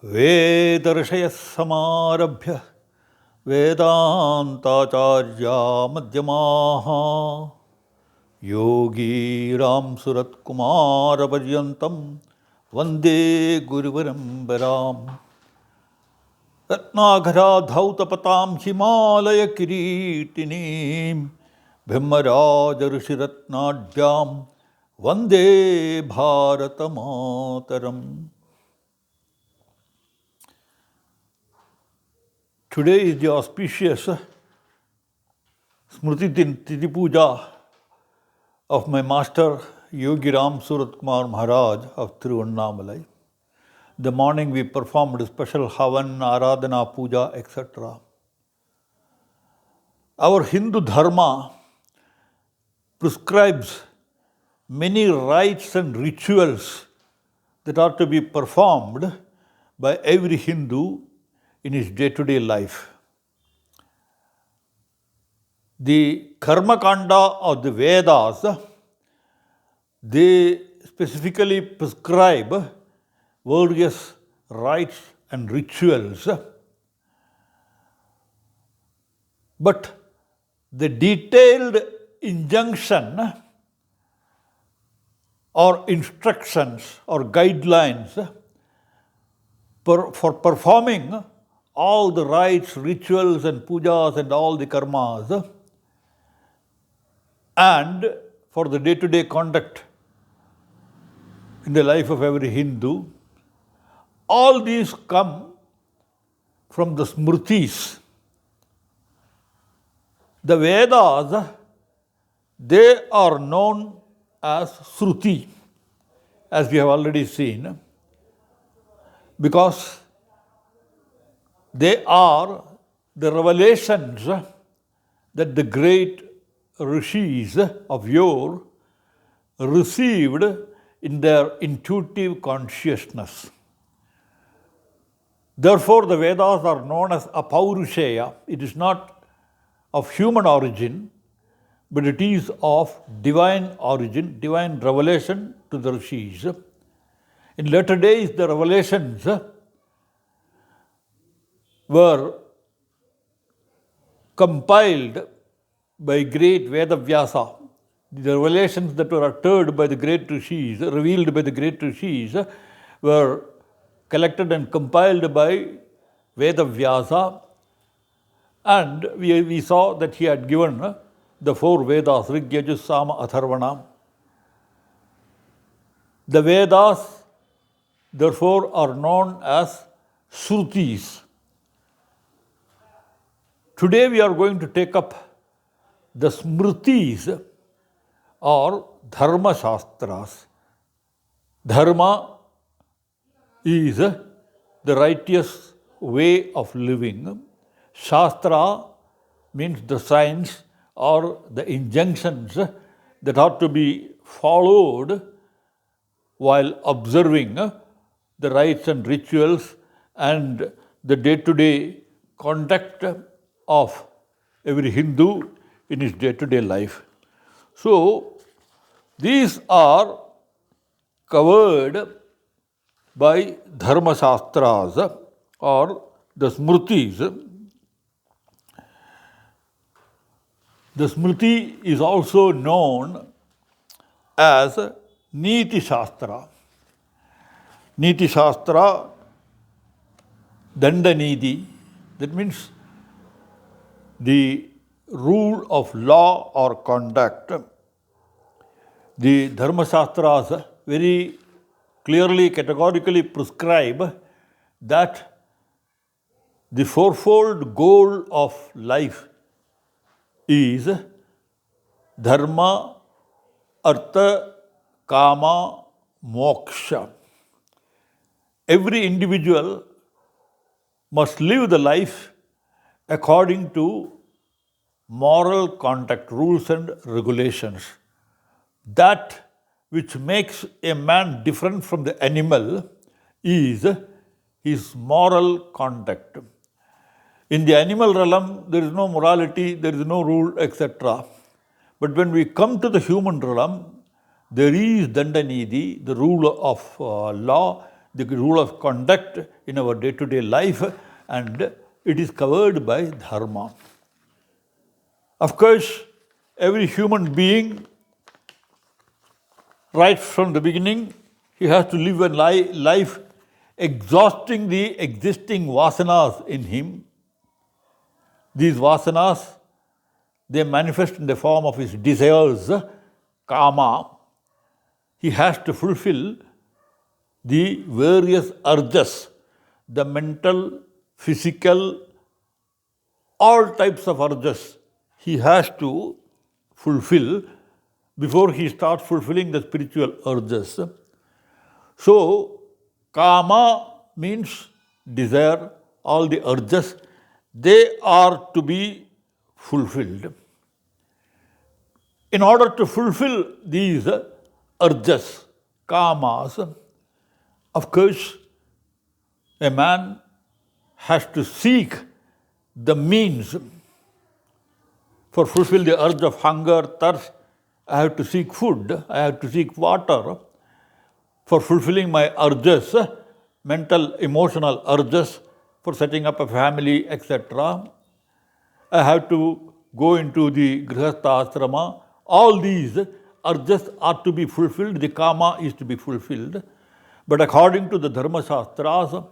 वेदर्षयः वेदान्ताचार्या मध्यमाः योगीरामसुरत्कुमारपर्यन्तं वन्दे गुरुपरम्पराम् रत्नाघराधौतपतां हिमालयकिरीटिनीं ब्रह्मराजऋषिरत्नाढ्यां वन्दे भारतमातरम्. Today is the auspicious Smruti Tithi Puja of my master Yogi Ram Surat Kumar Maharaj of Tiruvannamalai. The morning we performed special Havan, Aradhana, Puja, etc. Our Hindu Dharma prescribes many rites and rituals that are to be performed by every Hindu in his day-to-day life. The Karma Kanda of the Vedas, they specifically prescribe various rites and rituals. But the detailed injunction or instructions or guidelines for performing all the rites, rituals and pujas and all the karmas, and for the day-to-day conduct in the life of every Hindu, all these come from the Smrutis. The Vedas, they are known as Shruti, as we have already seen, because they are the revelations that the great rishis of yore received in their intuitive consciousness. Therefore, the Vedas are known as Apaurusheya. It is not of human origin, but it is of divine origin, divine revelation to the rishis. In later days, the revelations were compiled by great Vedavyasa. The revelations that were uttered by the great rishis, revealed by the great rishis, were collected and compiled by Vedavyasa. And we saw that he had given the four Vedas, Rig, Yajus, Sama, Atharvana. The Vedas, therefore, are known as Shrutis. Today we are going to take up the Smrutis or Dharma Shastras. Dharma is the righteous way of living. Shastra means the science or the injunctions that are to be followed while observing the rites and rituals and the day-to-day conduct of every Hindu in his day-to-day life. So, these are covered by Dharma Shastras or the Smrutis. The Smruti is also known as Niti Shastra. Niti Shastra, Dandaniti, that means the rule of law or conduct. The Dharma Shastras very clearly, categorically prescribe that the fourfold goal of life is Dharma, Artha, Kama, Moksha. Every individual must live the life according to moral conduct, rules and regulations. That which makes a man different from the animal is his moral conduct. In the animal realm, there is no morality, there is no rule, etc. But when we come to the human realm, there is Dandanidhi, the rule of law, the rule of conduct in our day-to-day life, and it is covered by dharma. Of course, every human being, right from the beginning, he has to live a life exhausting the existing vasanas in him. These vasanas, they manifest in the form of his desires, kama. He has to fulfill the various urges, the mental, physical, all types of urges he has to fulfill before he starts fulfilling the spiritual urges. So, kama means desire, all the urges, they are to be fulfilled. In order to fulfill these urges, kamas, of course, a man has to seek the means. For fulfill the urge of hunger, thirst, I have to seek food, I have to seek water. For fulfilling my urges, mental, emotional urges, for setting up a family, etc., I have to go into the grihastha asrama. All these urges are to be fulfilled, the kama is to be fulfilled. But according to the Dharma Shastras,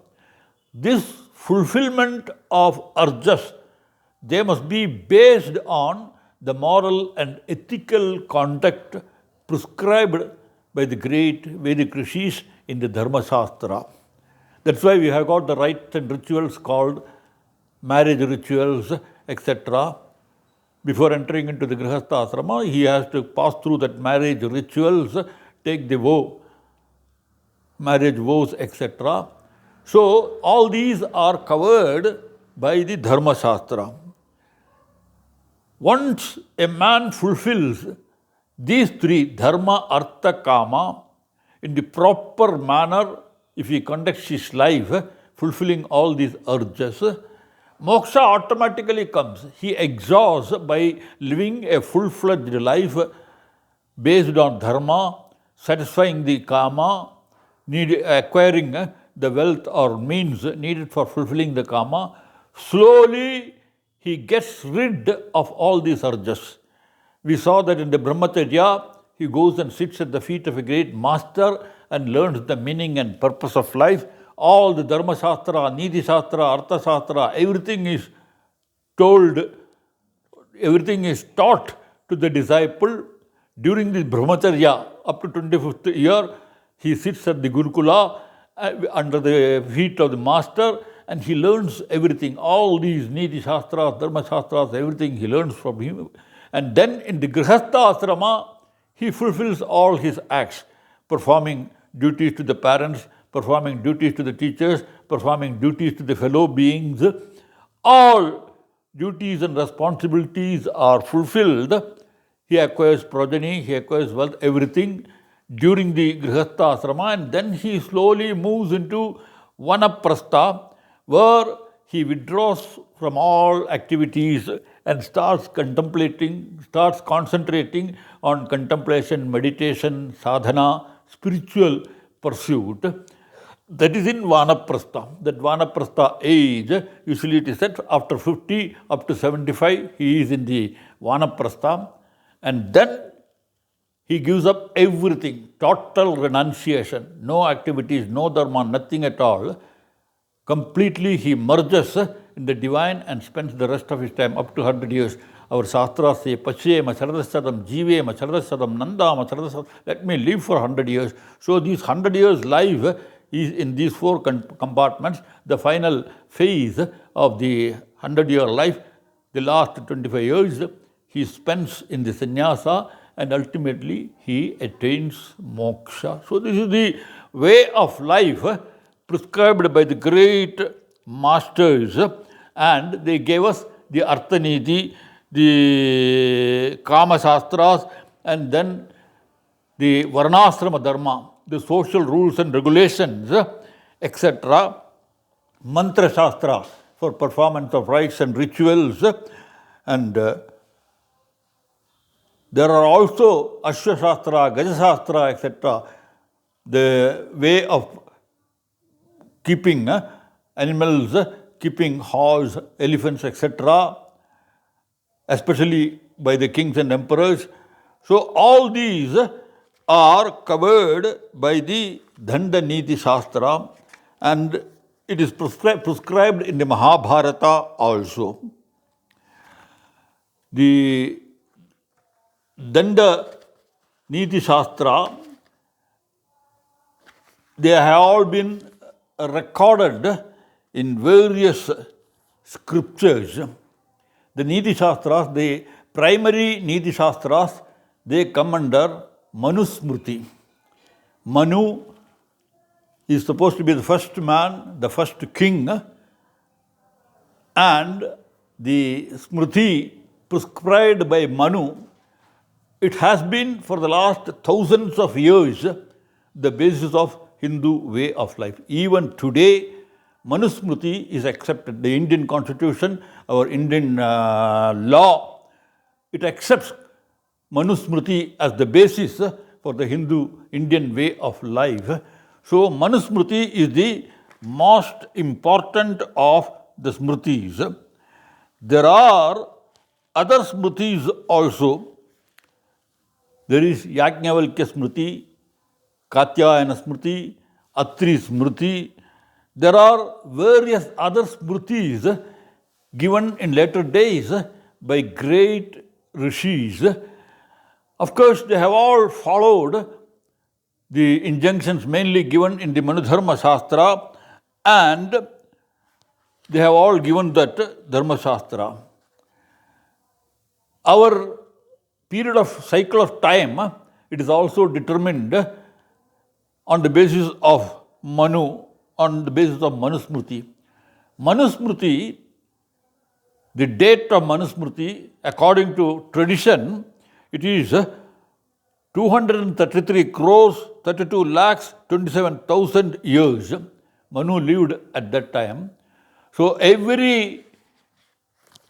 this fulfillment of urges, they must be based on the moral and ethical conduct prescribed by the great Vedic rishis in the Dharma Shastra. That's why we have got the rites and rituals called marriage rituals, etc. Before entering into the grihastha asrama, he has to pass through that marriage rituals, take the vow, marriage vows, etc. So, all these are covered by the Dharma Shastra. Once a man fulfills these three, dharma, artha, kama, in the proper manner, if he conducts his life, fulfilling all these urges, moksha automatically comes. He exhausts by living a full-fledged life based on dharma, satisfying the kama, acquiring the wealth or means needed for fulfilling the kama. Slowly, he gets rid of all these urges. We saw that in the brahmacharya, he goes and sits at the feet of a great master and learns the meaning and purpose of life. All the Dharma Shastra, Niti Shastra, Artha Shastra, everything is told, everything is taught to the disciple. During the brahmacharya, up to 25th year, he sits at the Gurukula under the feet of the master and he learns everything. All these Niti Shastras, Dharma Shastras, everything he learns from him. And then in the Grihastha Asrama, he fulfills all his acts, performing duties to the parents, performing duties to the teachers, performing duties to the fellow beings. All duties and responsibilities are fulfilled. He acquires progeny, he acquires wealth, everything during the Grihastha Asrama, and then he slowly moves into Vanaprastha, where he withdraws from all activities and starts contemplating, starts concentrating on contemplation, meditation, sadhana, spiritual pursuit. That is in Vanaprastha. That Vanaprastha age, usually it is said after 50 up to 75, he is in the Vanaprastha. And then he gives up everything, total renunciation, no activities, no dharma, nothing at all. Completely he merges in the divine and spends the rest of his time up to 100 years. Our Shastras say, Pachyema Saradasadam, Jivema Saradasadam, Nandama Saradasadam, let me live for 100 years. So these 100 years life is in these four compartments. The final phase of the 100-year life, the last 25 years, he spends in the sannyasa and ultimately he attains moksha. So this is the way of life prescribed by the great masters, and they gave us the Arthaniti, the Kama Shastras, and then the Varnasrama Dharma, the social rules and regulations, etc. Mantra Shastra for performance of rites and rituals, and there are also Ashwa Shastra, Gaja Shastra, etc. The way of keeping animals, keeping horse, elephants, etc., especially by the kings and emperors. So all these are covered by the Danda Niti Shastra, and it is prescribed in the Mahabharata also. The Danda Niti Shastra, they have all been recorded in various scriptures. The Niti Shastras, the primary Niti Shastras, they come under Manu Smruthi. Manu is supposed to be the first man, the first king, and the Smruti prescribed by Manu, it has been for the last thousands of years the basis of Hindu way of life. Even today, Manu Smruti is accepted. The Indian constitution, our Indian law, it accepts Manu Smruti as the basis for the Hindu Indian way of life. So Manu Smruti is the most important of the Smrutis. There are other Smrutis also. There is Yajnavalkya Smruti, Katyayana Smruti, Atri Smruti. There are various other Smrutis given in later days by great rishis. Of course, they have all followed the injunctions mainly given in the Manudharma Shastra, and they have all given that Dharma Shastra. Our period of cycle of time, it is also determined on the basis of Manu, on the basis of Manu Smruti. Manu Smruti, the date of Manu Smruti, according to tradition, it is 233 crores 32 lakhs 27,000 years. Manu lived at that time. So every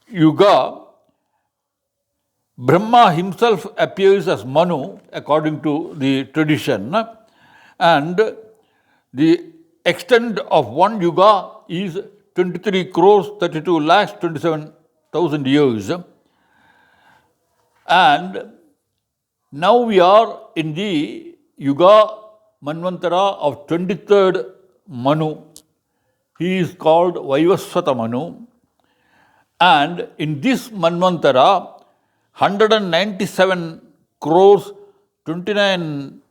yuga, Brahma himself appears as Manu according to the tradition, and the extent of one yuga is 23 crores 32 lakhs 27,000 years. And now we are in the Yuga Manvantara of 23rd Manu. He is called Vaivasvata Manu. And in this Manvantara, 197 crores 29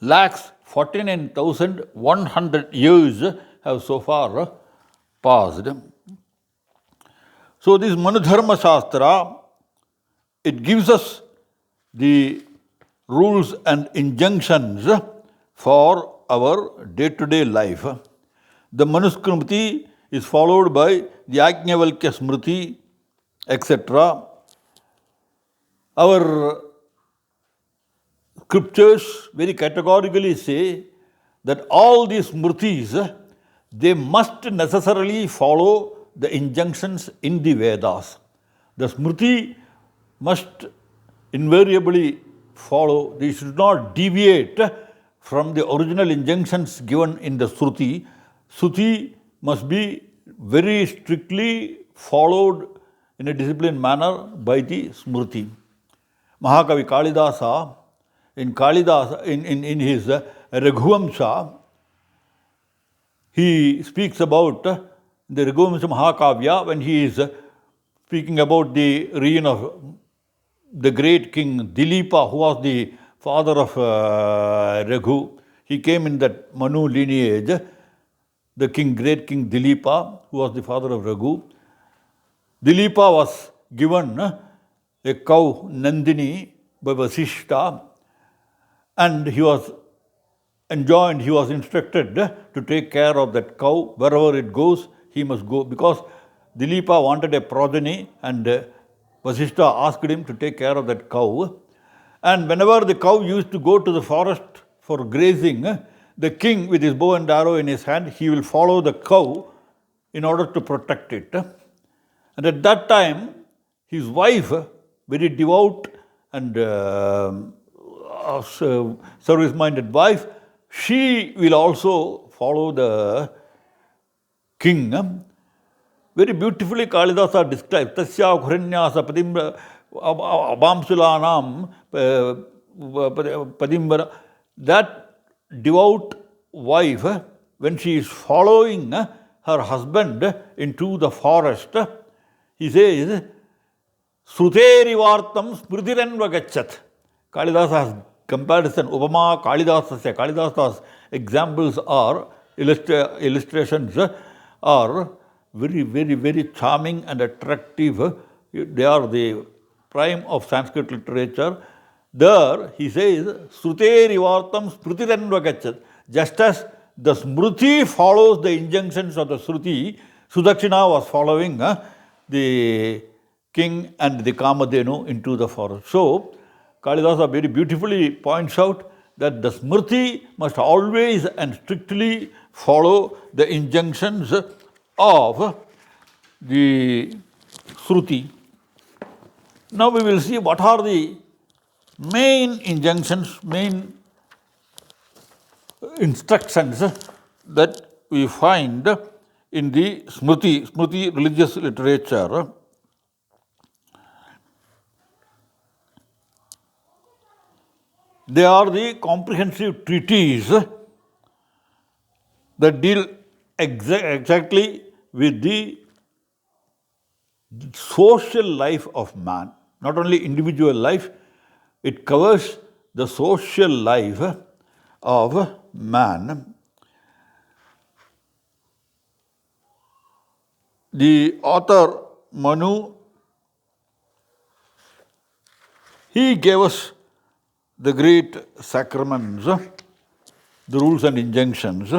lakhs 49,100 years have so far passed. So this Manudharma Shastra, it gives us the rules and injunctions for our day-to-day life. The Manusmruti is followed by the Yajnavalkya Smruti, etc. Our scriptures very categorically say that all these Smrutis, they must necessarily follow the injunctions in the Vedas. The Smruti must invariably follow, they should not deviate from the original injunctions given in the Shruti. Shruti must be very strictly followed in a disciplined manner by the Smruti. Mahakavi Kalidasa, in his Raghuvamsha, he speaks about the Raghuvamsha Mahakavya when he is speaking about the reign of the great king Dilipa, who was the father of Raghu. He came in that Manu lineage, the great king Dilipa, who was the father of Raghu. Dilipa was given a cow, Nandini, by Vasishta, and he was enjoined, he was instructed to take care of that cow. Wherever it goes, he must go, because Dilipa wanted a progeny, and Vasishtha asked him to take care of that cow. And whenever the cow used to go to the forest for grazing, the king with his bow and arrow in his hand, he will follow the cow in order to protect it. And at that time, his wife, very devout and service-minded wife, she will also follow the king. Very beautifully Kalidasa describes Tasya Ghuranyasa Abamsulanam Padimbara. That devout wife, when she is following her husband into the forest, he says, Sruterivartam Smrutirenvagachat. Kalidasa has comparison, Upama Kalidasasya. Kalidasa's examples are, illustrations are very, very, very charming and attractive. They are the prime of Sanskrit literature. There he says, Sruterivartam Smrutirenvagachat. Just as the Smruti follows the injunctions of the Shruti, Sudakshina was following the king and the Kamadhenu into the forest. So, Kalidasa very beautifully points out that the Smriti must always and strictly follow the injunctions of the Shruti. Now we will see what are the main injunctions, main instructions that we find in the Smruti religious literature. They are the comprehensive treatises that deal exactly with the social life of man. Not only individual life, it covers the social life of man. The author Manu, he gave us the great sacraments, the rules and injunctions.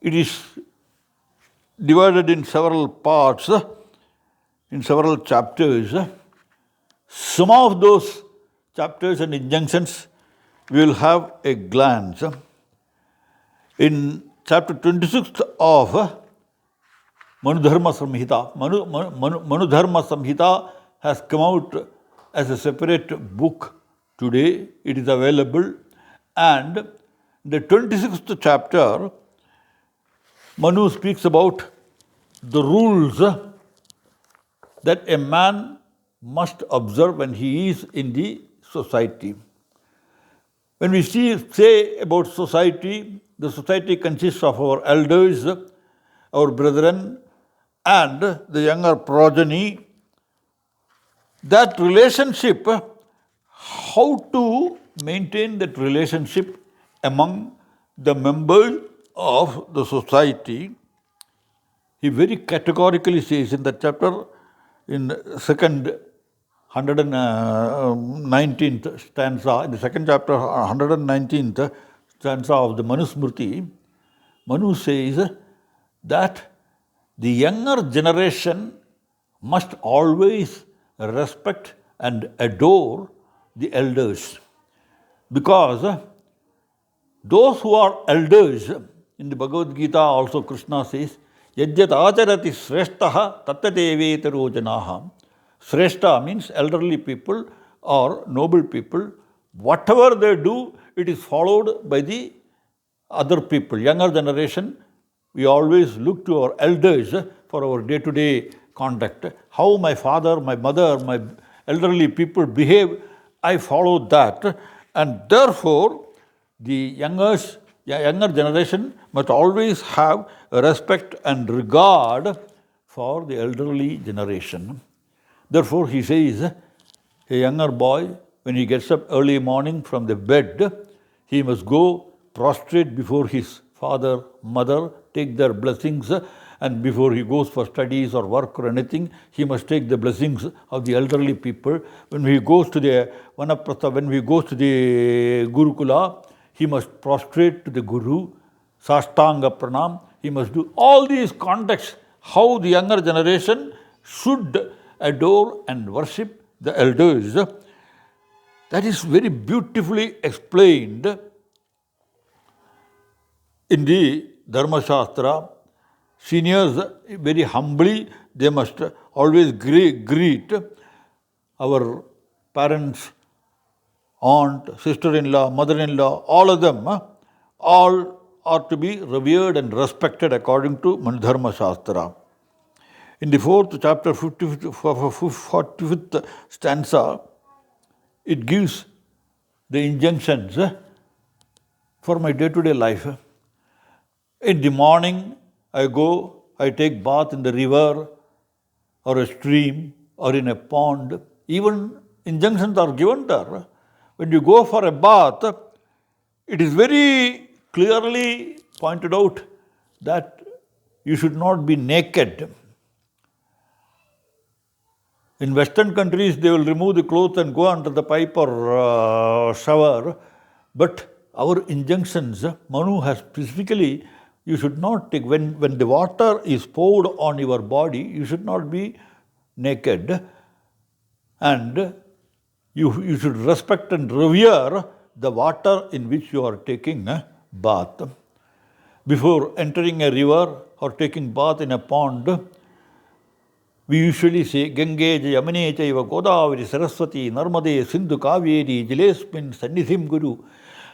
It is divided in several parts, in several chapters. Some of those chapters and injunctions we will have a glance. In chapter 26 of Manudharma Samhita, Manudharma Samhita has come out as a separate book today. It is available. And the 26th chapter, Manu speaks about the rules that a man must observe when he is in the society. When we say about society, the society consists of our elders, our brethren, and the younger progeny. That relationship, how to maintain that relationship among the members of the society, he very categorically says in that chapter, in second 119th stanza, in the second chapter, 119th stanza of the Manu Smruthi, Manu says that the younger generation must always respect and adore the elders. Because those who are elders, in the Bhagavad Gita also Krishna says, Yajjat acharati sreshtaha tattatevetaro janaha. Sreshta means elderly people or noble people. Whatever they do, it is followed by the other people. Younger generation, we always look to our elders for our day-to-day conduct. How my father, my mother, my elderly people behave, I follow that. And therefore, the younger generation must always have respect and regard for the elderly generation. Therefore, he says, a younger boy, when he gets up early morning from the bed, he must go prostrate before his father, mother, take their blessings, and before he goes for studies or work or anything, he must take the blessings of the elderly people. When he goes to the Vanaprastha, when he goes to the Gurukula, he must prostrate to the Guru, Sastanga Pranam. He must do all these contexts, how the younger generation should adore and worship the elders. That is very beautifully explained in the Dharma Shastra. Seniors, very humbly, they must always greet our parents, aunt, sister-in-law, mother-in-law, all of them, all are to be revered and respected according to Dharma Shastra. In the 4th chapter, 45th stanza, it gives the injunctions for my day-to-day life. In the morning, I take bath in the river or a stream or in a pond. Even injunctions are given there. When you go for a bath, it is very clearly pointed out that you should not be naked. In Western countries, they will remove the clothes and go under the pipe or shower. But our injunctions, Manu has specifically, you should not take, when the water is poured on your body, you should not be naked. And you should respect and revere the water in which you are taking a bath. Before entering a river or taking bath in a pond, we usually say, Gange Yamune Chaiva Godavari Saraswati Narmade Sindhu Kaveri Jilesmin Sannidhim Guru.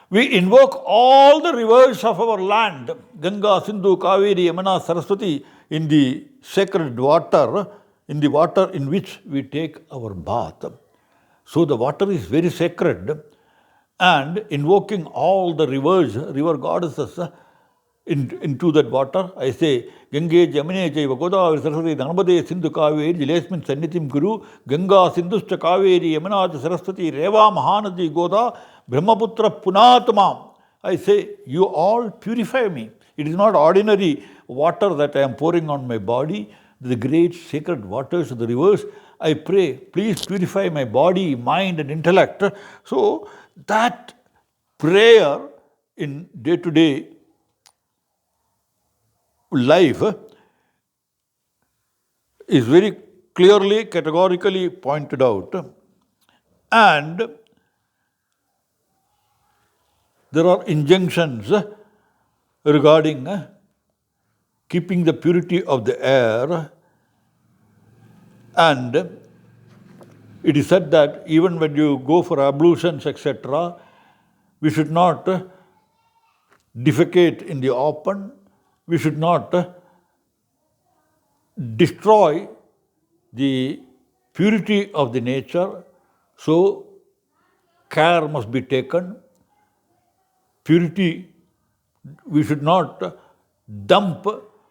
We invoke all the rivers of our land, Ganga, Sindhu, Kaveri, Yamuna, Saraswati, in the sacred water, in the water in which we take our bath. So the water is very sacred, and invoking all the rivers, river goddesses, into that water, I say, Gange Jamune Chaiva Godavari Saraswati Narmade Sindhu Kaveri Jilesmin Sannidhim Guru, Ganga Sindhushcha Kaveri Yamuna Saraswati Reva Mahanadi Goda Brahmaputra Punatamam. I say, you all purify me. It is not ordinary water that I am pouring on my body, the great sacred waters of the rivers. I pray, please purify my body, mind and intellect. So that prayer in day-to-day life is very clearly, categorically pointed out. And there are injunctions regarding keeping the purity of the air. And it is said that even when you go for ablutions, etc., we should not defecate in the open. We should not destroy the purity of the nature. So, care must be taken. Purity, we should not dump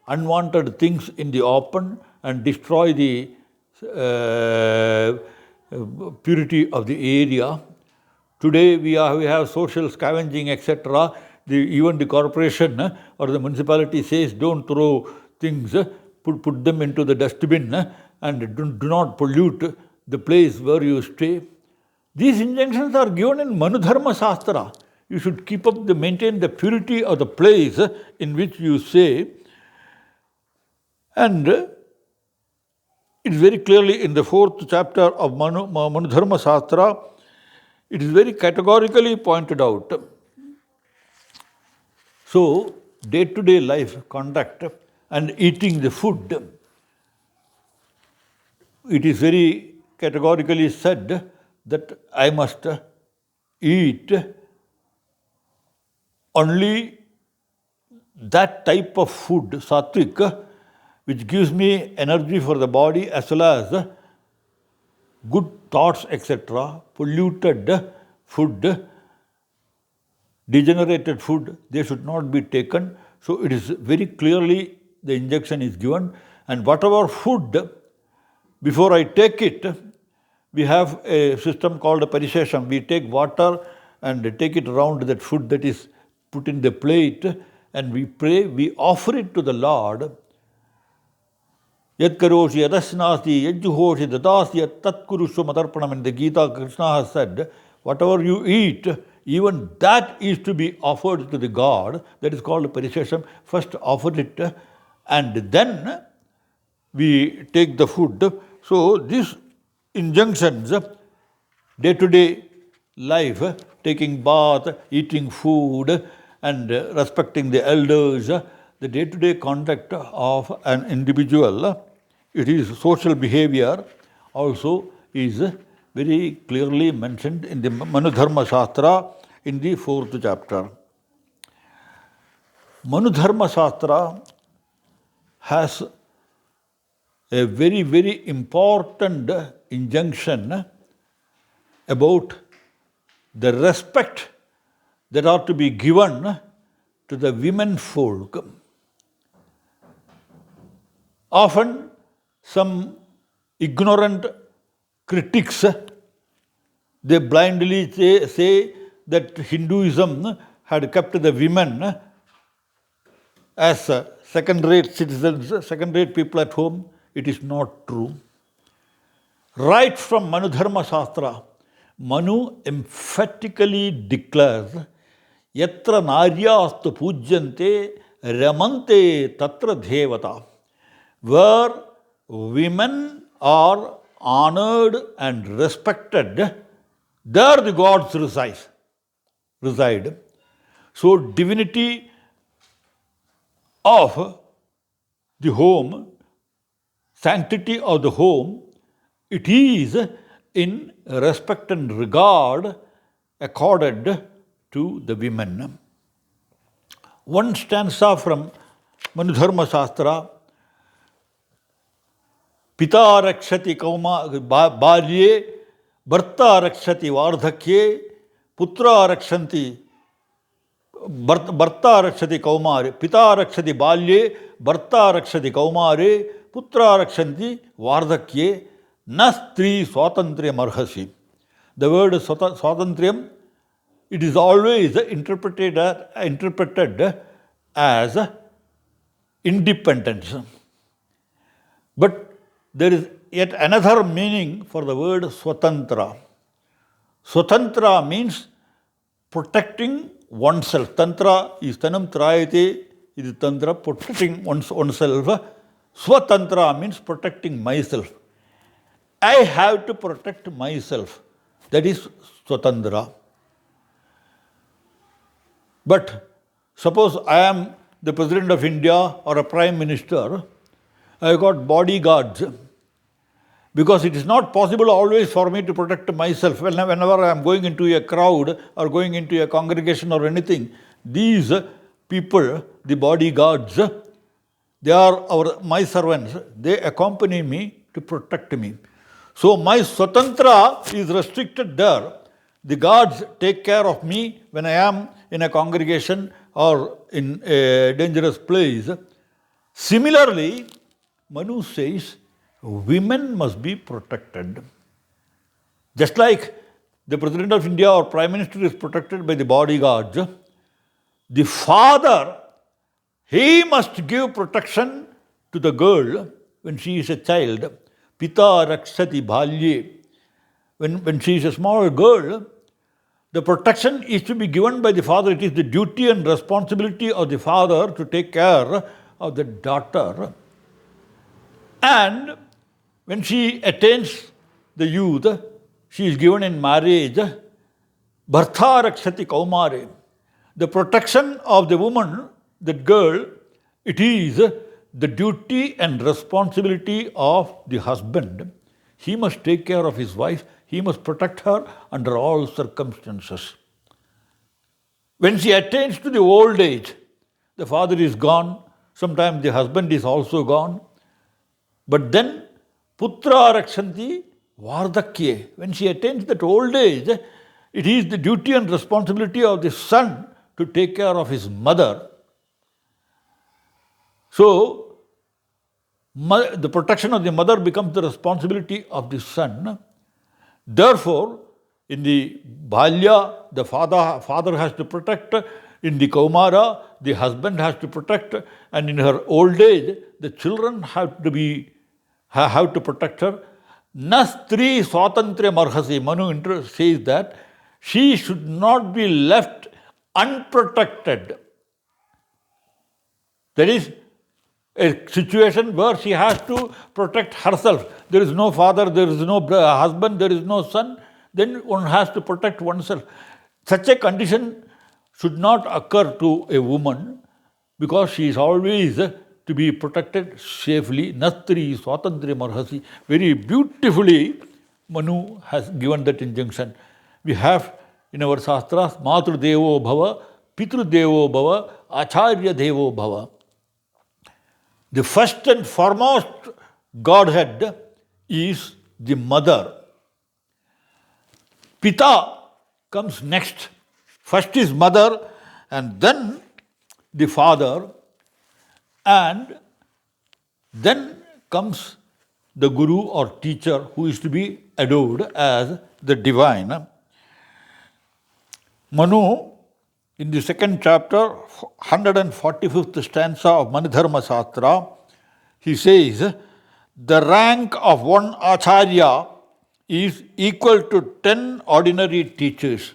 unwanted things in the open and destroy the purity of the area. Today we have social scavenging, etc. Even the corporation or the municipality says don't throw things, put them into the dustbin and do not pollute the place where you stay. These injunctions are given in Manu Dharma Shastra. You should maintain the purity of the place in which you stay. And it is very clearly in the 4th chapter of Manu Dharma Shastra, it is very categorically pointed out. So, day-to-day life conduct and eating the food, it is very categorically said that I must eat only that type of food, sattvic, which gives me energy for the body as well as good thoughts, etc. Polluted food, degenerated food, they should not be taken. So it is very clearly the injunction is given. And whatever food, before I take it, we have a system called a parishesham. We take water and take it around that food that is put in the plate, and we pray, we offer it to the Lord. Yad karoshi yadasnasti yajjuhoshi dadasi yat tat kurusva matarpanam. In the Gita, Krishna has said, whatever you eat, even that is to be offered to the God. That is called parishesham. First offer it, and then we take the food. So these injunctions, day-to-day life, taking bath, eating food, and respecting the elders, the day-to-day conduct of an individual, it is social behavior also is very clearly mentioned in the Manu Dharma Shastra in the 4th chapter. Manu Dharma Shastra has a very, very important injunction about the respect that are to be given to the women folk. Often some ignorant critics, they blindly say that Hinduism had kept the women as second-rate citizens, second-rate people at home. It is not true. Right from Manu Dharma Shastra, Manu emphatically declares, Yatra naryastu pujyante ramante tatra devata. Where women are honored and respected, there the gods reside. So divinity of the home, sanctity of the home, it is in respect and regard accorded to the women. One stanza from Manu Dharma Shastra, Pita rakshati kauma balye, Bharta rakshati vardhakye, Putra rakshanti Bharta rakshati kaumare, Pita rakshati balye, Bharta rakshati kaumare, Putra rakshanti vardhakye, Nastri swatantriyam arhasi. The word swatantriyam, it is always interpreted as independence. But there is yet another meaning for the word swatantra. Swatantra means protecting oneself. Tantra is tanam trayate, is tantra, protecting oneself. Swatantra means protecting myself. I have to protect myself. That is swatantra. But suppose I am the President of India or a Prime Minister, I have got bodyguards. Because it is not possible always for me to protect myself. Whenever I am going into a crowd or going into a congregation or anything, these people, the bodyguards, they are my servants. They accompany me to protect me. So my swatantra is restricted there. The guards take care of me when I am in a congregation or in a dangerous place. Similarly, Manu says, women must be protected. Just like the President of India or Prime Minister is protected by the bodyguards, the father, he must give protection to the girl when she is a child. Pita rakshati bhalye. When she is a small girl, the protection is to be given by the father. It is the duty and responsibility of the father to take care of the daughter. And when she attains the youth, she is given in marriage, Bharta rakshati kaumare. The protection of the woman, that girl, it is the duty and responsibility of the husband. He must take care of his wife. He must protect her under all circumstances. When she attains to the old age, the father is gone. Sometimes the husband is also gone. But then, Putra rakshanti vardhakye. When she attains that old age, it is the duty and responsibility of the son to take care of his mother. So, the protection of the mother becomes the responsibility of the son. Therefore, in the Balya, the father has to protect. In the Kaumara, the husband has to protect. And in her old age, the children have to protect her. Nastri swatantriya marhasi. Manu says that she should not be left unprotected. That is, a situation where she has to protect herself. There is no father, there is no husband, there is no son, then one has to protect oneself. Such a condition should not occur to a woman because she is always to be protected safely. Natri Swatantri Marhasi. Very beautifully, Manu has given that injunction. We have in our Shastras, Matru Devo Bhava, Pitru Devo Bhava, Acharya Devo Bhava. The first and foremost Godhead is the mother. Pita comes next. First is mother and then the father, and then comes the guru or teacher who is to be adored as the divine. Manu, in the second chapter, 145th stanza of Manudharma Shastra, he says, the rank of one acharya is equal to 10 ordinary teachers.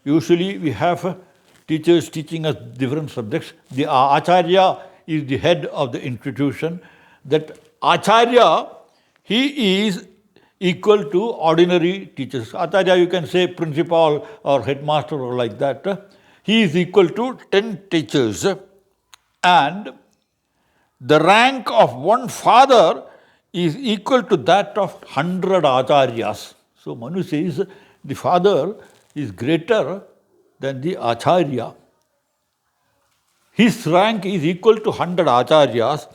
Usually we have teachers teaching us different subjects. The acharya is the head of the institution. That acharya, he is equal to ordinary teachers. Acharya, you can say principal or headmaster or like that. He is equal to 10 teachers. And the rank of one father is equal to that of 100 acharyas. So Manu says the father is greater than the acharya. His rank is equal to 100 acharyas.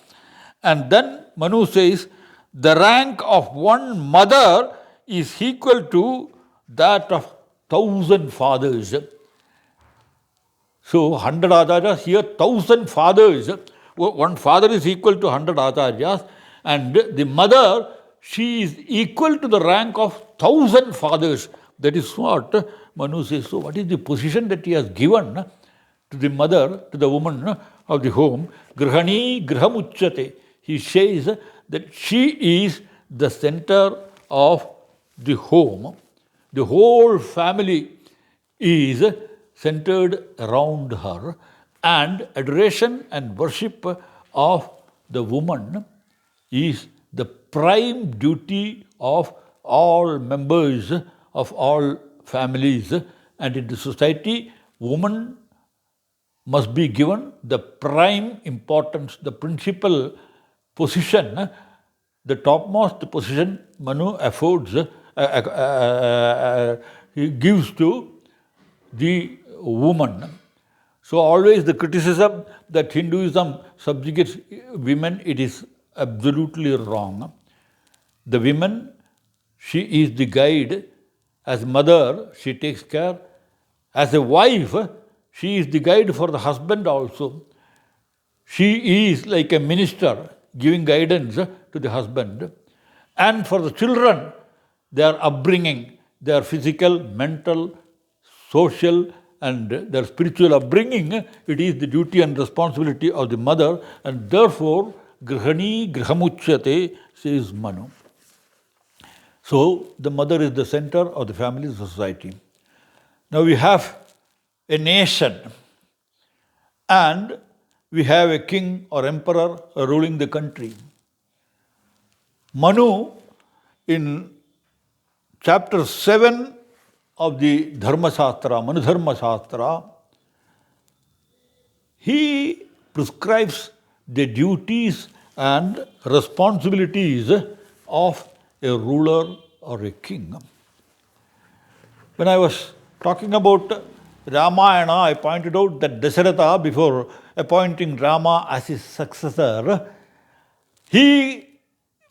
And then Manu says the rank of one mother is equal to that of 1,000 fathers. So 100 acharyas, here 1,000 fathers. One father is equal to 100 acharyas, and the mother, she is equal to the rank of 1,000 fathers. That is what Manu says. So what is the position that he has given to the mother, to the woman of the home? Grihani grihamuchyate. He says that she is the center of the home. The whole family is centered around her, and adoration and worship of the woman is the prime duty of all members of all families. And in the society, woman must be given the prime importance, the principal position, the topmost position Manu affords, he gives to the woman. So always the criticism that Hinduism subjugates women, it is absolutely wrong. The woman, she is the guide. As mother, she takes care. As a wife, she is the guide for the husband also. She is like a minister giving guidance to the husband. And for the children, their upbringing, their physical, mental, social, and their spiritual upbringing, it is the duty and responsibility of the mother, and therefore, grihani grihamuchyate, says Manu. So, the mother is the center of the family society. Now we have a nation, and we have a king or emperor ruling the country. Manu, in chapter 7 of the Dharma Shastra, Manudharma Shastra, he prescribes the duties and responsibilities of a ruler or a king. When I was talking about Ramayana, I pointed out that Dasharatha, before appointing Rama as his successor, he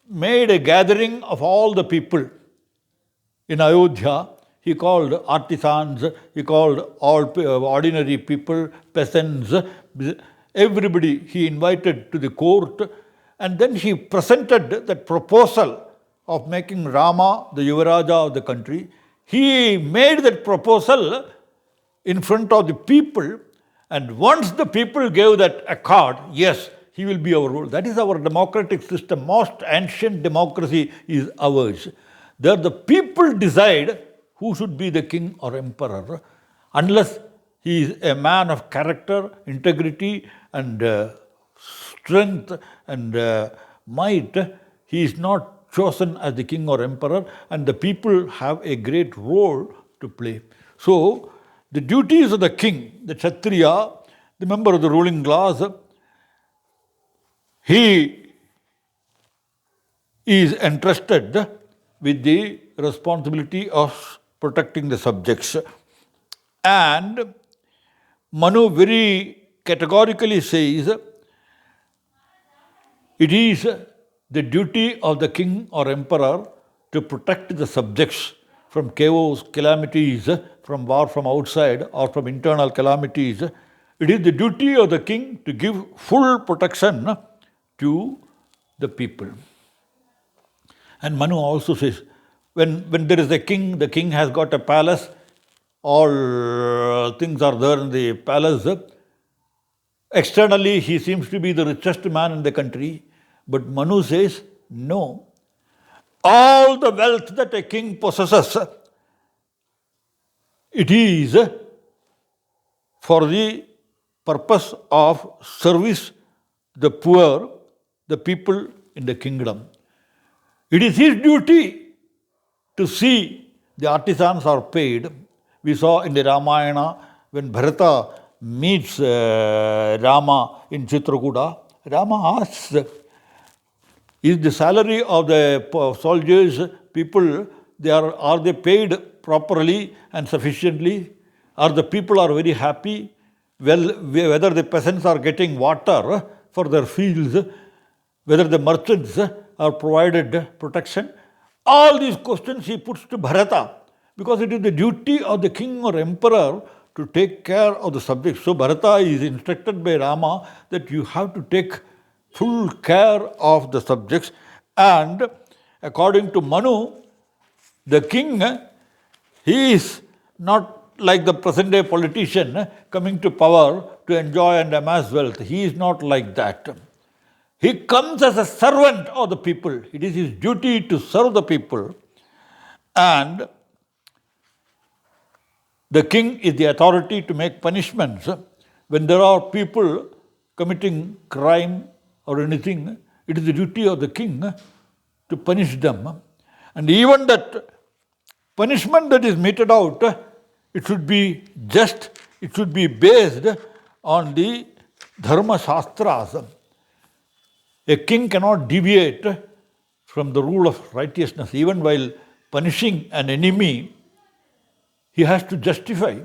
made a gathering of all the people in Ayodhya. He called artisans, he called all ordinary people, peasants, everybody he invited to the court, and then he presented that proposal of making Rama the Yuvaraja of the country. He made that proposal in front of the people, and once the people gave that accord, yes, he will be our ruler. That is our democratic system. Most ancient democracy is ours. There the people decide who should be the king or emperor, unless he is a man of character, integrity, and strength and might, he is not chosen as the king or emperor, and the people have a great role to play. So, the duties of the king, the Kshatriya, the member of the ruling class, he is entrusted with the responsibility of protecting the subjects. And Manu very categorically says it is the duty of the king or emperor to protect the subjects from chaos, calamities, from war from outside or from internal calamities. It is the duty of the king to give full protection to the people. And Manu also says, when there is a king, the king has got a palace, all things are there in the palace. Externally, he seems to be the richest man in the country. But Manu says, no. All the wealth that a king possesses, it is for the purpose of service the poor, the people in the kingdom. It is his duty to see the artisans are paid. We saw in the Ramayana when Bharata meets Rama in Chitrakuta, Rama asks, is the salary of the soldiers, people, are they paid properly and sufficiently? Or the people are very happy? Well, whether the peasants are getting water for their fields, whether the merchants are provided protection. All these questions he puts to Bharata, because it is the duty of the king or emperor to take care of the subjects. So Bharata is instructed by Rama that you have to take full care of the subjects. And according to Manu, the king, he is not like the present day politician coming to power to enjoy and amass wealth. He is not like that. He comes as a servant of the people. It is his duty to serve the people. And the king is the authority to make punishments. When there are people committing crime or anything, it is the duty of the king to punish them. And even that punishment that is meted out, it should be just, it should be based on the Dharma Shastras. A king cannot deviate from the rule of righteousness. Even while punishing an enemy, he has to justify.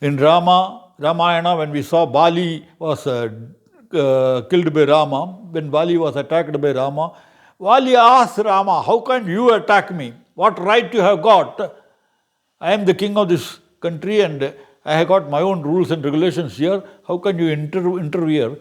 In Ramayana, when we saw Bali was killed by Rama, when Bali was attacked by Rama, Bali asked Rama, how can you attack me? What right you have got? I am the king of this country and I have got my own rules and regulations here. How can you interfere?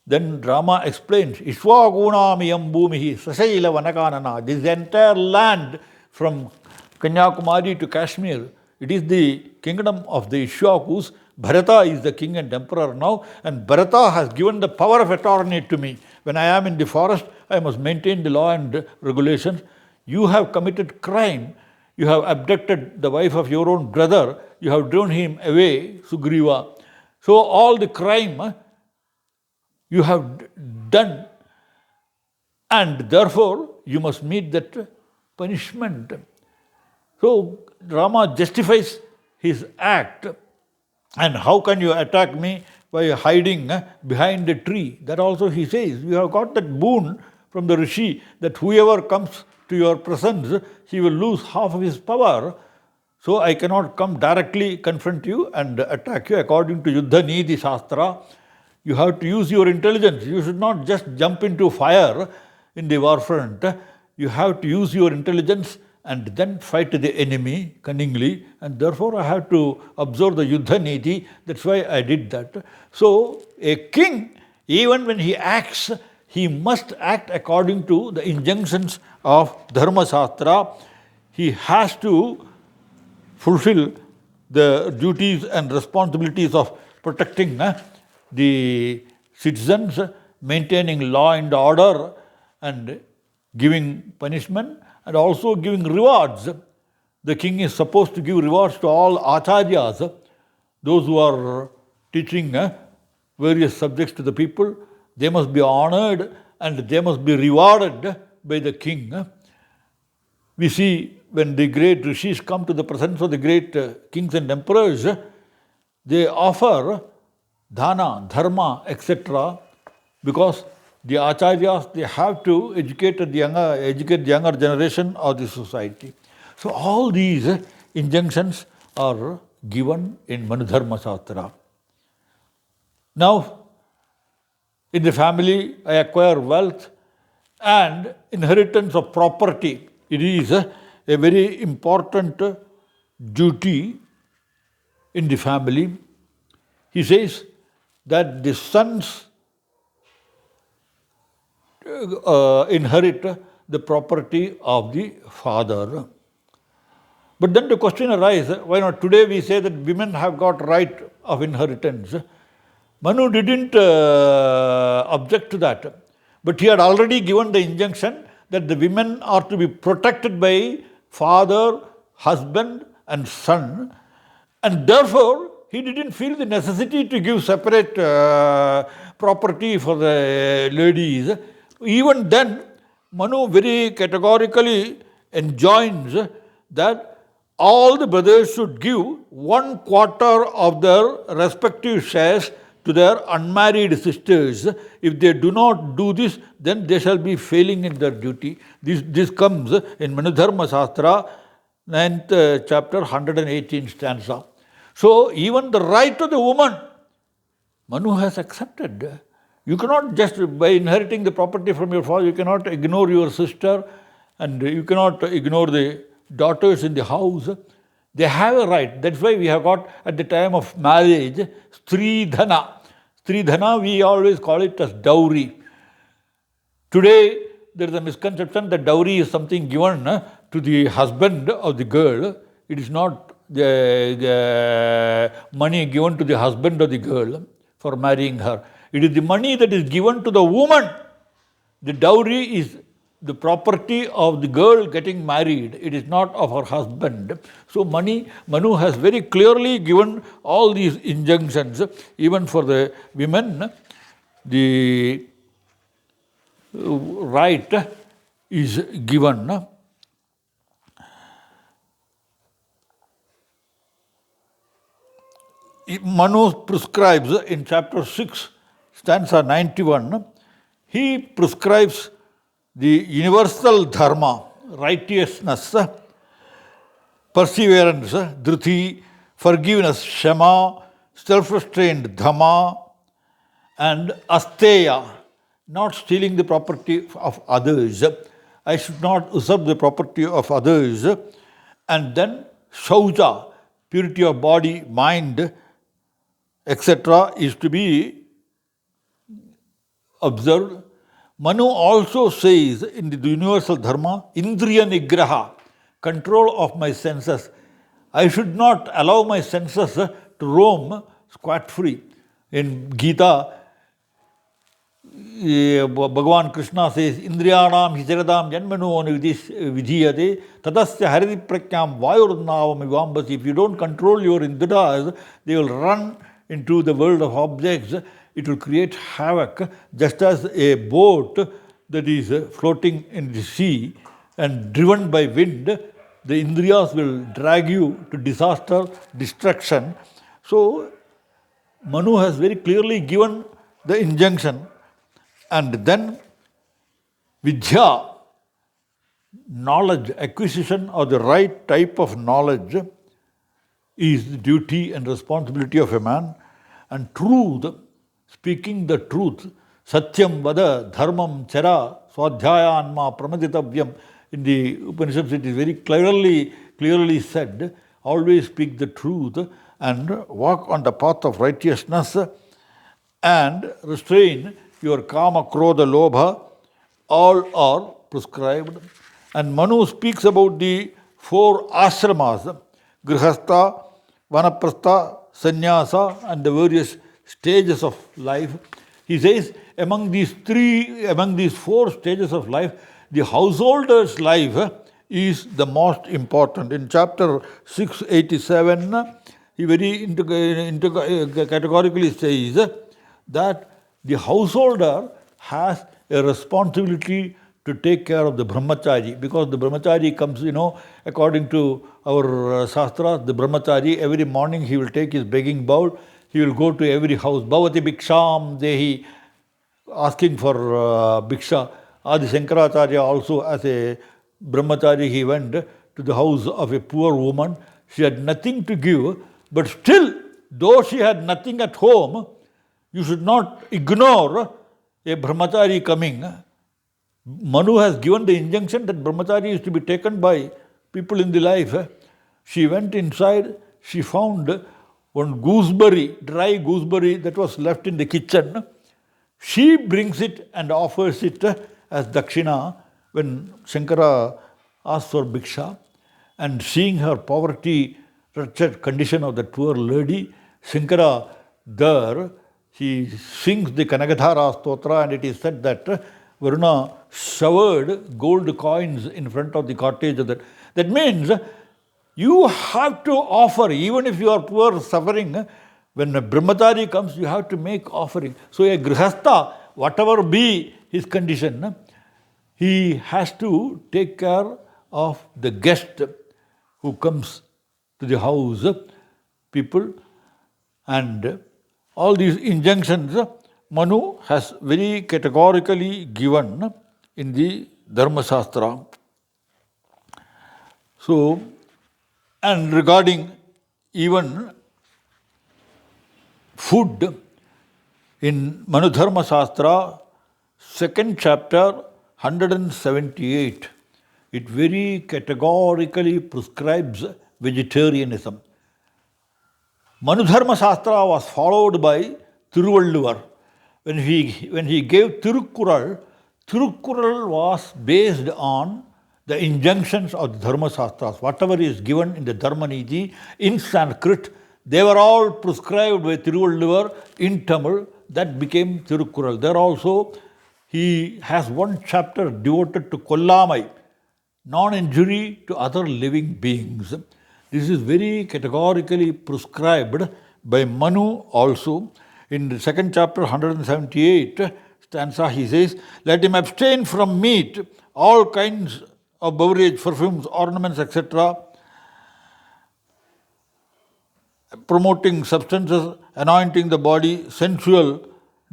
Then Rama explains, Ishwagunamiyam bhumihi sasaila vanakanana. This entire land from Kanyakumari to Kashmir, it is the kingdom of the Ishwakus. Bharata is the king and emperor now, and Bharata has given the power of attorney to me. When I am in the forest, I must maintain the law and regulations. You have committed crime. You have abducted the wife of your own brother. You have driven him away, Sugriva. So all the crime you have done, and therefore you must meet that punishment. So Rama justifies his act. And how can you attack me by hiding behind a tree? That also he says. You have got that boon from the Rishi that whoever comes to your presence, he will lose half of his power. So I cannot come directly confront you and attack you. According to Yuddha Nidhi Shastra, you have to use your intelligence. You should not just jump into fire in the war front. You have to use your intelligence and then fight the enemy cunningly. And therefore I have to observe the Yuddha Nidhi. That's why I did that. So a king, even when he acts, he must act according to the injunctions of Dharma Shastra. He has to fulfill the duties and responsibilities of protecting the citizens, maintaining law and order, and giving punishment, and also giving rewards. The king is supposed to give rewards to all acharyas, those who are teaching various subjects to the people. they must be honored and they must be rewarded by the king. We see when the great rishis come to the presence of the great kings and emperors, they offer dana, dharma, etc. because the acharyas, they have to educate the younger generation of the society. So all these injunctions are given in Manu Dharma Shastra. Now, in the family, I acquire wealth and inheritance of property. It is a very important duty in the family. He says that the sons inherit the property of the father. But then the question arises, why not today we say that women have got right of inheritance? Manu didn't object to that, but he had already given the injunction that the women are to be protected by father, husband and son, and therefore he didn't feel the necessity to give separate property for the ladies. Even then, Manu very categorically enjoins that all the brothers should give 1/4 of their respective shares to their unmarried sisters. If they do not do this, then they shall be failing in their duty. This comes in Manu Dharma Shastra, 9th chapter, 118 stanza. So even the right of the woman, Manu has accepted. You cannot just, by inheriting the property from your father, you cannot ignore your sister and you cannot ignore the daughters in the house. They have a right. That's why we have got at the time of marriage, Stridhana. Stridhana, we always call it as dowry. Today, there is a misconception that dowry is something given to the husband of the girl. It is not the money given to the husband of the girl for marrying her. It is the money that is given to the woman. The dowry is the property of the girl getting married. It is not of her husband. So Manu has very clearly given all these injunctions. Even for the women, the right is given. Manu prescribes in chapter 6, stanza 91, he prescribes the universal dharma, righteousness, perseverance, dhriti, forgiveness, shama, self-restraint, dhamma, and asteya, not stealing the property of others. I should not usurp the property of others. And then shaucha, purity of body, mind, etc. is to be observed. Manu also says in the universal dharma, indriya nigraha, control of my senses. I should not allow my senses to roam scot-free. In Gita, Bhagavan Krishna says, Indriyanam hijaradam janmanu vidhiyate tatasya haridi prakyam vayurnavam ivambasi. If you don't control your indriyas, they will run into the world of objects. It will create havoc, just as a boat that is floating in the sea and driven by wind, the indriyas will drag you to disaster, destruction. So, Manu has very clearly given the injunction. And then, vidya, knowledge, acquisition of the right type of knowledge is the duty and responsibility of a man. And truth, speaking the truth, satyam vada dharmam chara swadhyayanma pramaditavyam. In the Upanishads it is very clearly said, always speak the truth and walk on the path of righteousness and restrain your kama, krodha, lobha, all are prescribed. And Manu speaks about the 4 ashramas, grihastha, vanaprastha, sannyasa and the various stages of life. He says among these 4 stages of life, the householder's life is the most important. In chapter 687, he very categorically says that the householder has a responsibility to take care of the brahmachari, because the brahmachari comes, according to our shastras, the brahmachari, every morning he will take his begging bowl, he will go to every house, bhavati bhiksham dehi, asking for bhiksha. Adi Shankaracharya also, as a brahmachari, he went to the house of a poor woman. She had nothing to give, but still, though she had nothing at home, you should not ignore a brahmachari coming. Manu has given the injunction that brahmachari is to be taken by people in the life. She went inside, she found one gooseberry, dry gooseberry that was left in the kitchen. She brings it and offers it as dakshina when Shankara asks for bhiksha. And seeing her poverty, wretched condition of that poor lady, Shankara there, he sings the Kanagadhara Stotra, and it is said that Varuna showered gold coins in front of the cottage. That means you have to offer, even if you are poor, suffering. When a brahmachari comes, you have to make offering. So a grihastha, whatever be his condition, he has to take care of the guest who comes to the house, people, and all these injunctions Manu has very categorically given in the Dharma Shastra. So, and regarding even food, in Manu Dharma Shastra, second chapter, 178, it very categorically prescribes vegetarianism. Manu Dharma Shastra was followed by Thiruvalluvar. When he gave Tirukkural, Tirukkural was based on the injunctions of the Dharma Shastras. Whatever is given in the Dharma Niti in Sanskrit, they were all prescribed by Thiruvalluvar in Tamil. That became Tirukkural. There also, he has one chapter devoted to Kollamai, non-injury to other living beings. This is very categorically prescribed by Manu also. In the second chapter, 178 stanza, he says, let him abstain from meat, all kinds of beverage, perfumes, ornaments, etc., promoting substances, anointing the body, sensual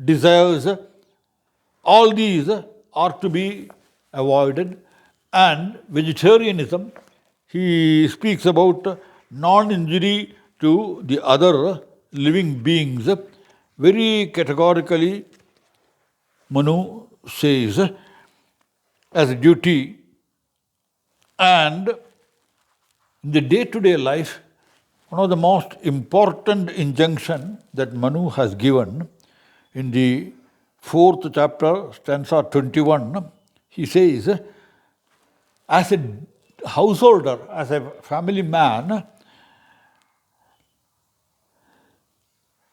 desires, all these are to be avoided. And vegetarianism, he speaks about non-injury to the other living beings. Very categorically, Manu says as a duty. And in the day-to-day life, one of the most important injunction that Manu has given in the 4th chapter, stanza 21, he says, as a householder, as a family man,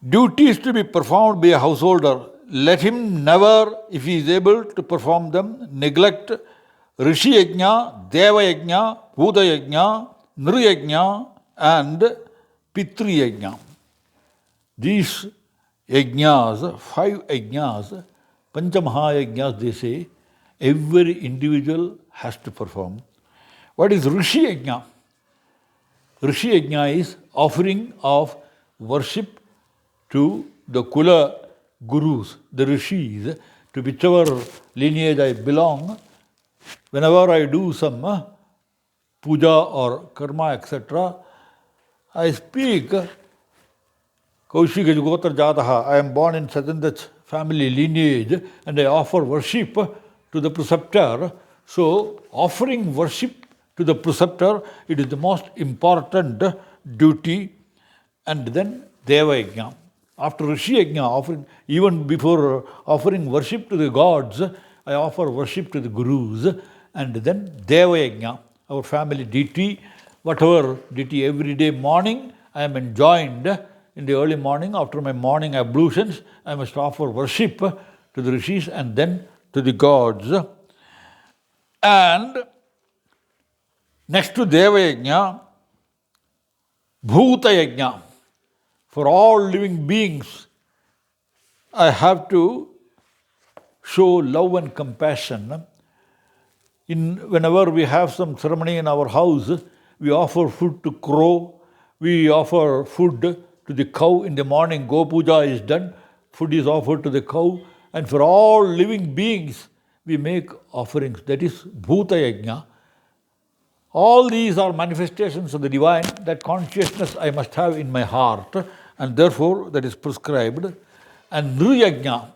duties to be performed by a householder, let him never, if he is able to perform them, neglect Rishi Yajna, Deva Yajna, Bhuta Yajna, Nru Yajna, and Pitri Yajna. These yajnas, 5 yajnas, Panchamaha yajnas, they say, every individual has to perform. What is Rishi Yajna? Rishi Yajna is offering of worship to the Kula Gurus, the Rishis, to whichever lineage I belong. Whenever I do some puja or karma, etc., I speak Kaushika Jugotar Jataha. I am born in such and such family lineage, and I offer worship to the preceptor. So, offering worship to the preceptor, it is the most important duty. And then Deva Yajna. After Rishi Yajna, offering, even before offering worship to the gods, I offer worship to the gurus. And then Deva Yajna, our family deity, whatever deity, every day morning, I am enjoined in the early morning, after my morning ablutions, I must offer worship to the rishis and then to the gods. And next to Deva Yajna, Bhuta Yajna, for all living beings, I have to show love and compassion. Whenever we have some ceremony in our house, we offer food to crow, we offer food to the cow in the morning. Go puja is done, food is offered to the cow, and for all living beings we make offerings. That is Bhuta Yajna. All these are manifestations of the divine. That consciousness I must have in my heart, and therefore that is prescribed. And Nriyajna,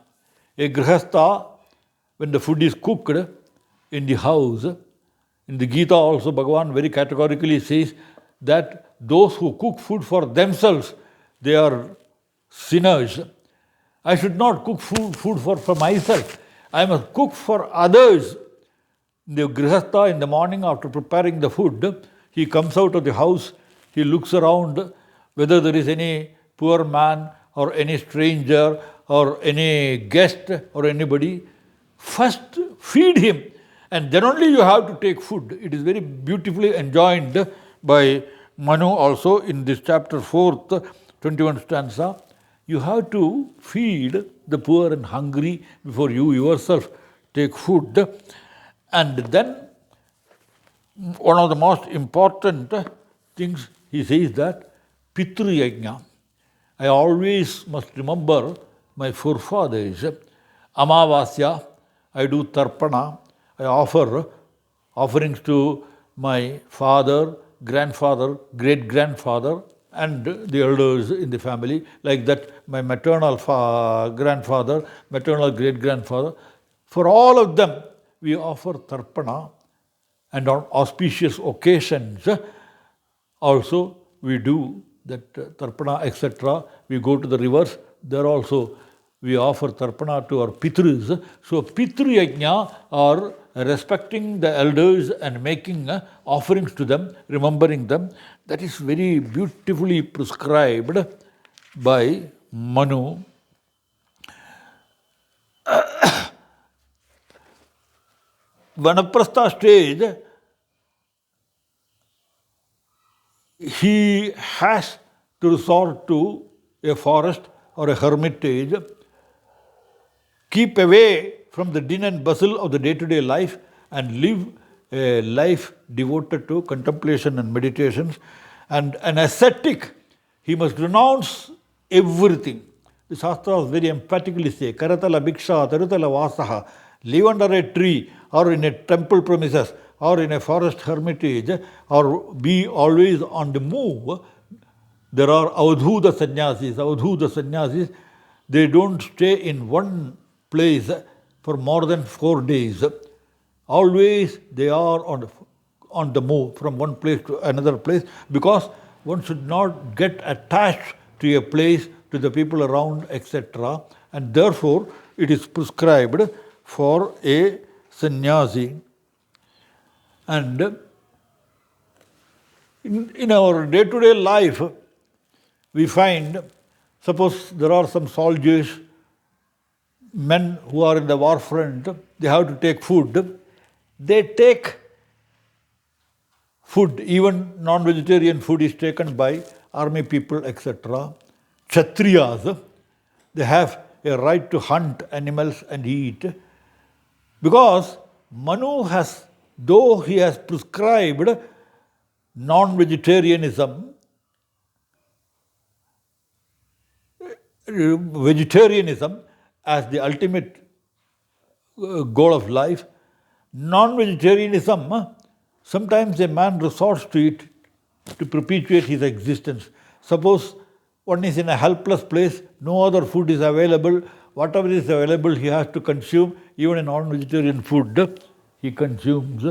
a grihastha, when the food is cooked in the house, in the Gita also Bhagavan very categorically says that those who cook food for themselves, they are sinners. I should not cook food for myself. I must cook for others. The grihastha in the morning after preparing the food, he comes out of the house, he looks around whether there is any poor man or any stranger or any guest or anybody. First feed him and then only you have to take food. It is very beautifully enjoined by Manu also in this chapter 4th, 21 stanza. You have to feed the poor and hungry before you yourself take food. And then one of the most important things he says that Pitru Yajna. I always must remember my forefathers. Amavasya, I do tarpana, I offer offerings to my father, grandfather, great-grandfather, and the elders in the family. Like that, my maternal grandfather, maternal great-grandfather. For all of them, we offer tarpana, and on auspicious occasions also we do that tarpana, etc. We go to the rivers, there also we offer tarpana to our pitrus. So Pitru Yajna are respecting the elders and making offerings to them, remembering them. That is very beautifully prescribed by Manu. Vanaprastha stage, he has to resort to a forest or a hermitage, keep away from the din and bustle of the day-to-day life and live a life devoted to contemplation and meditations. And an ascetic, he must renounce everything. The Shastras very emphatically say, Karatala Bhiksha, Tarutala Vasaha, live under a tree or in a temple premises or in a forest hermitage or be always on the move. There are Avadhuta sannyasis. They don't stay in one place for more than 4 days. Always they are on the move from one place to another place, because one should not get attached to a place, to the people around, etc. And therefore it is prescribed for a sannyasi. And in our day-to-day life, we find, suppose there are some soldiers, men who are in the war front, they have to take food. They take food, even non-vegetarian food is taken by army people, etc. Kshatriyas, they have a right to hunt animals and eat. Because Manu has, though he has prescribed non-vegetarianism, vegetarianism as the ultimate goal of life, non-vegetarianism, sometimes a man resorts to it to perpetuate his existence. Suppose one is in a helpless place, no other food is available, whatever is available he has to consume, even a non-vegetarian food he consumes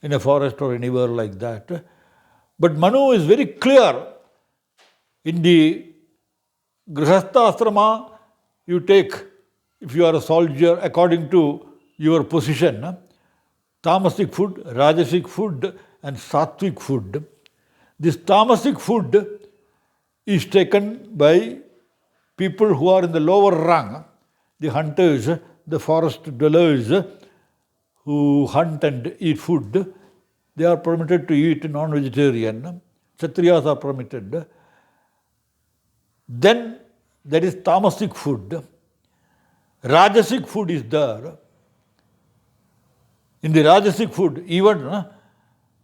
in a forest or anywhere like that. But Manu is very clear. In the Grihastha asrama, you take, if you are a soldier, according to your position, tamasic food, rajasic food and sattvic food. This tamasic food is taken by people who are in the lower rung, the hunters, the forest dwellers who hunt and eat food. They are permitted to eat non-vegetarian. Kshatriyas are permitted. Then there is tamasic food. Rajasic food is there. In the Rajasic food, even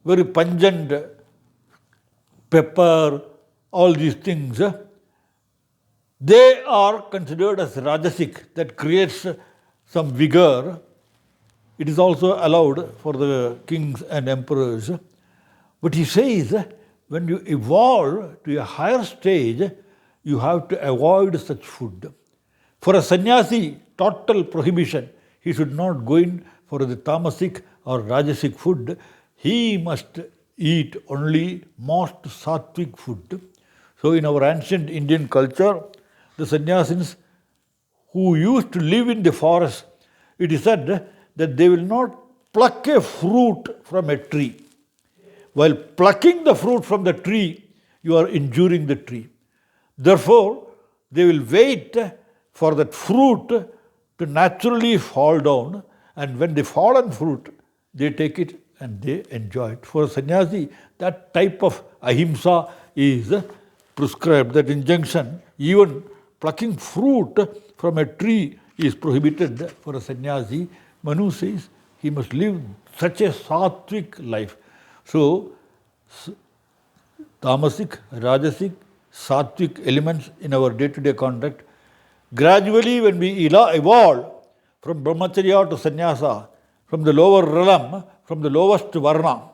very pungent pepper, all these things, they are considered as Rajasic, that creates some vigor. It is also allowed for the kings and emperors. But he says, when you evolve to a higher stage, you have to avoid such food. For a sannyasi, total prohibition. He should not go in for the tamasic or rajasic food. He must eat only most sattvic food. So in our ancient Indian culture, the sannyasins who used to live in the forest, it is said that they will not pluck a fruit from a tree. While plucking the fruit from the tree, you are injuring the tree. Therefore, they will wait for that fruit to naturally fall down, and when the fallen fruit, they take it and they enjoy it. For a sannyasi, that type of ahimsa is prescribed, that injunction. Even plucking fruit from a tree is prohibited for a sannyasi. Manu says he must live such a sattvic life. So, tamasic, rajasic, sattvic elements in our day-to-day conduct. Gradually, when we evolve from brahmacharya to sannyasa, from the lower realm, from the lowest varna,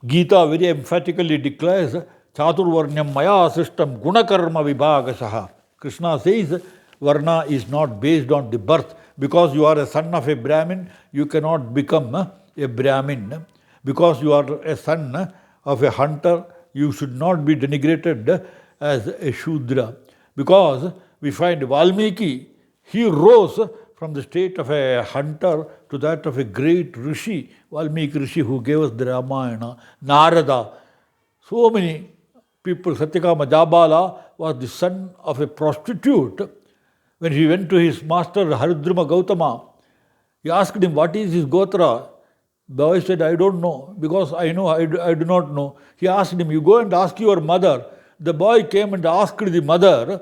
Gita very emphatically declares, Chaturvarnyam maya system gunakarma vibhagasaha. Krishna says, varna is not based on the birth. Because you are a son of a Brahmin, you cannot become a Brahmin. Because you are a son of a hunter, you should not be denigrated as a Shudra. Because we find Valmiki, he rose from the state of a hunter to that of a great Rishi, Valmiki Rishi, who gave us the Ramayana, Narada. So many people. Satyakama Jabala was the son of a prostitute. When he went to his master Haridruma Gautama, he asked him, what is his Gotra? The boy said, I don't know, because I do not know. He asked him, you go and ask your mother. The boy came and asked the mother,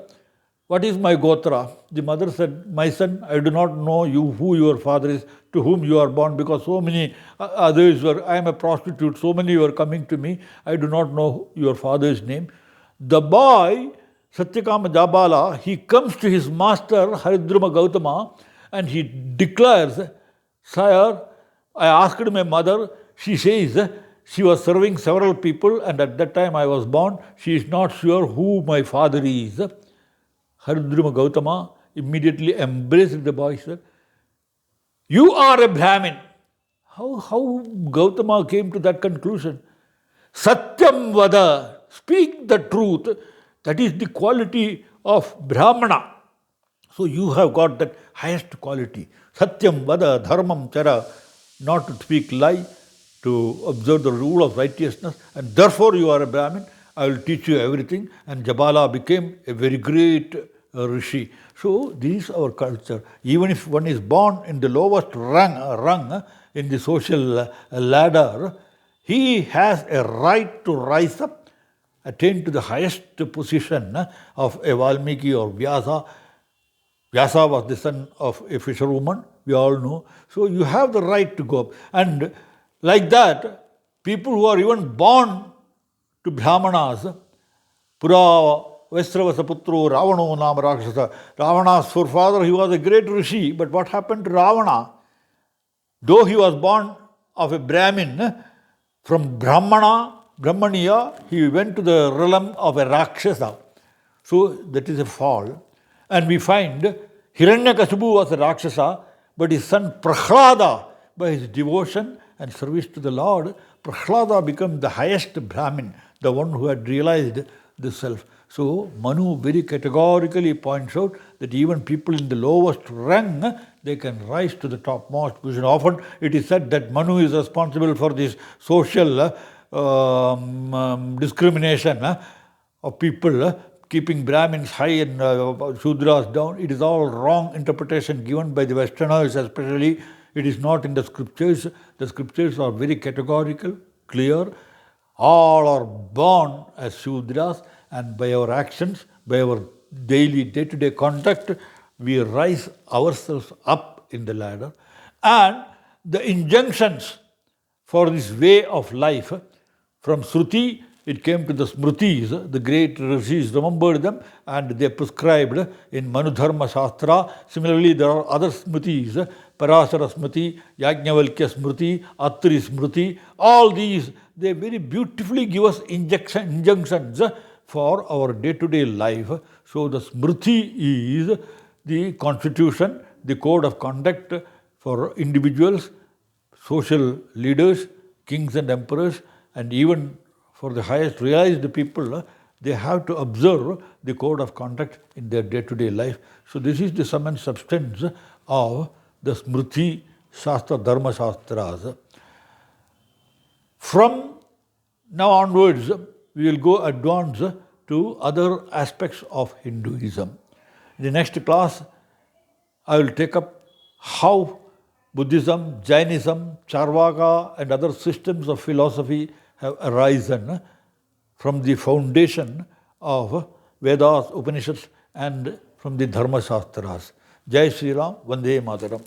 what is my Gotra? The mother said, my son, I do not know who your father is, to whom you are born, because so many others were, I am a prostitute, so many were coming to me, I do not know your father's name. The boy, Satyakama Jabala, he comes to his master Haridruma Gautama and he declares, Sire, I asked my mother, she says she was serving several people and at that time I was born, she is not sure who my father is. Haridruma Gautama immediately embraced the boy, said, you are a Brahmin. How Gautama came to that conclusion? Satyam vada, speak the truth. That is the quality of Brahmana. So you have got that highest quality. Satyam vada dharmam chara, not to speak lie, to observe the rule of righteousness, and therefore you are a Brahmin. I will teach you everything. And Jabala became a very great Rishi. So this is our culture. Even if one is born in the lowest rung in the social ladder, he has a right to rise up, attain to the highest position of a Valmiki or Vyasa. Vyasa was the son of a fisherwoman, we all know. So you have the right to go up. And like that, people who are even born to Brahmanas, Pura Vaisravasa Putro Ravano Nama Rakshasa. Ravana's forefather, he was a great Rishi, but what happened to Ravana? Though he was born of a Brahmin, from Brahmaniya, he went to the realm of a Rakshasa. So that is a fall. And we find Hiranyakasipu was a Rakshasa, but his son Prahlada, by his devotion and service to the Lord, Prahlada became the highest Brahmin, the one who had realized the self. So Manu very categorically points out that even people in the lowest rung, they can rise to the topmost position. Often it is said that Manu is responsible for this social discrimination of people, keeping Brahmins high and Shudras down. It is all wrong interpretation given by the Westerners especially. It is not in the scriptures. The scriptures are very categorical, clear. All are born as Shudras, and by our actions, by our daily, day-to-day conduct, we rise ourselves up in the ladder, and the injunctions for this way of life, from Shruti, it came to the Smrutis, the great rishis remembered them and they prescribed in Manu Dharma Shastra. Similarly, there are other Smrutis, Parashara Smruti, Yajnavalkya Smruti, Atri Smruti. All these, they very beautifully give us injunctions for our day-to-day life. So the Smruti is the constitution, the code of conduct for individuals, social leaders, kings and emperors, and even for the highest realized people, they have to observe the code of conduct in their day-to-day life. So this is the sum and substance of the Smruti Shastra, Dharma Shastras. From now onwards, we will go advance to other aspects of Hinduism. In the next class, I will take up how Buddhism, Jainism, Charvaka and other systems of philosophy have arisen from the foundation of Vedas, Upanishads and from the Dharma Shastras. Jai Sri Ram, Vande Mataram.